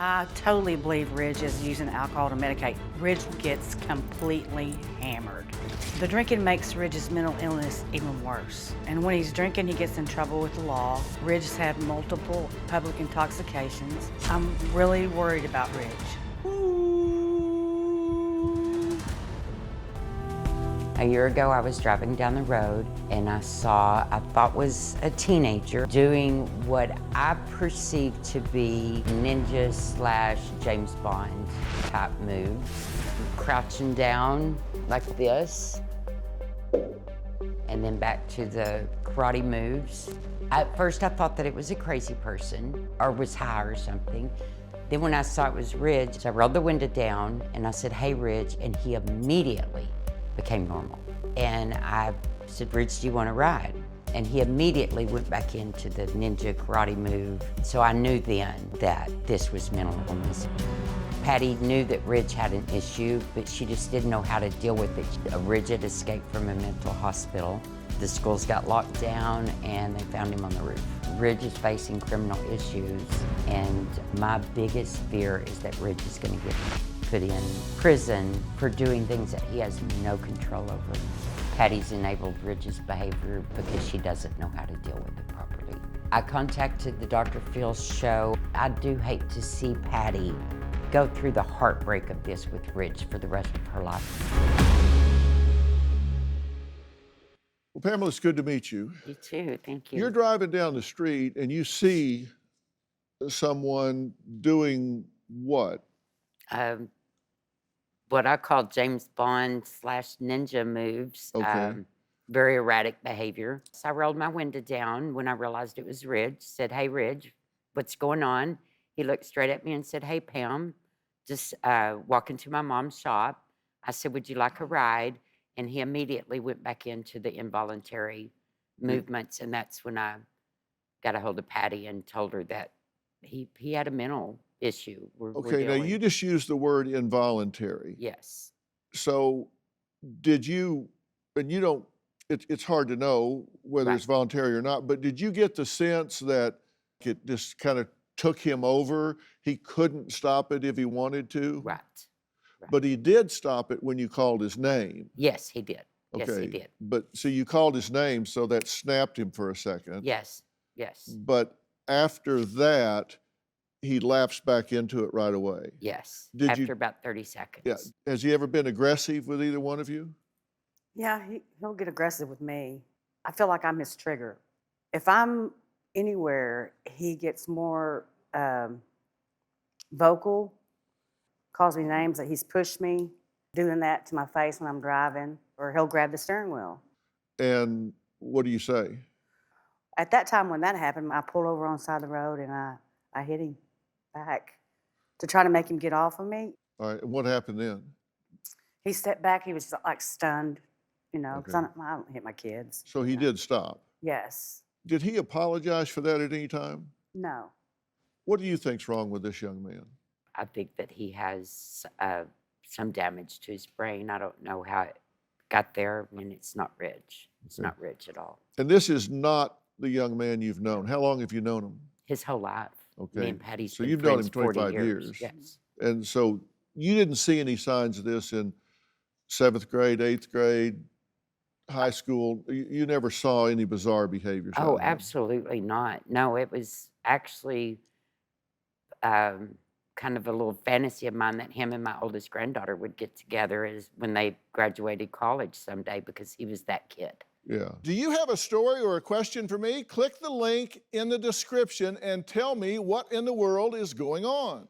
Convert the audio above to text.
I totally believe Ridge is using alcohol to medicate. Ridge gets completely hammered. The drinking makes Ridge's mental illness even worse. And when he's drinking, he gets in trouble with the law. Ridge has had multiple public intoxications. I'm really worried about Ridge. A year ago, I was driving down the road and I saw, I thought was a teenager doing what I perceived to be ninja / James Bond type moves. Crouching down like this, and then back to the karate moves. At first, I thought that it was a crazy person or was high or something. Then when I saw it was Ridge, I rolled the window down and I said, "Hey, Ridge," and he immediately became normal. And I said, "Ridge, do you want to ride?" And he immediately went back into the ninja karate move. So I knew then that this was mental illness. Pattie knew that Ridge had an issue, but she just didn't know how to deal with it. Ridge had escaped from a mental hospital. The schools got locked down and they found him on the roof. Ridge is facing criminal issues, and my biggest fear is that Ridge is going to get put in prison for doing things that he has no control over. Pattie's enabled Ridge's behavior because she doesn't know how to deal with it properly. I contacted the Dr. Phil's show. I do hate to see Pattie go through the heartbreak of this with Ridge for the rest of her life. Well, Pamela, it's good to meet you. You too, thank you. You're driving down the street and you see someone doing what? What I call James Bond / ninja moves. Okay. Very erratic behavior. So I rolled my window down when I realized it was Ridge. Said, "Hey, Ridge, what's going on?" He looked straight at me and said, "Hey, Pam, just walking to my mom's shop." I said, "Would you like a ride?" And he immediately went back into the involuntary movements. And that's when I got a hold of Pattie and told her that he had a mental issue. We're Okay, now dealing. you just used the word involuntary. Yes. So did you, and you don't, it's hard to know whether Right. it's voluntary or not, but did you get the sense that it just kind of took him over? He couldn't stop it if he wanted to? Right. But he did stop it when you called his name. Yes, he did. Yes, he Okay. did. But so you called his name, so that snapped him for a second. Yes, yes, But after that, he lapsed back into it right away. yes. Did you- After about 30 seconds. Yeah. Has he ever been aggressive with either one of you? Yeah, he'll get aggressive with me. I feel like I'm his trigger. If I'm anywhere, he gets more vocal, calls me names that he's pushed me, doing that to my face when I'm driving, or he'll grab the steering wheel. And what do you say? At that time when that happened, I pulled over on the side of the road and I hit him back to try to make him get off of me. All right, and what happened then? He stepped back, he was like stunned, because Okay. I don't hit my kids. So he did stop. Yes. Did he apologize for that at any time? No. What do you think's wrong with this young man? I think that he has some damage to his brain. I don't know how it got there. I mean, it's not Ridge. It's Okay. not Ridge at all. And this is not the young man you've known. How long have you known him? His whole life. Me Okay. and Pattie's So been you've known friends him 40 25 years. Yes. And so you didn't see any signs of this in 7th grade, 8th grade, high school. You never saw any bizarre behaviors. out Oh, of him. absolutely not. No, it was actually kind of a little fantasy of mine that him and my oldest granddaughter would get together as when they graduated college someday, because he was that kid. Yeah. Do you have a story or a question for me? Click the link in the description and tell me what in the world is going on.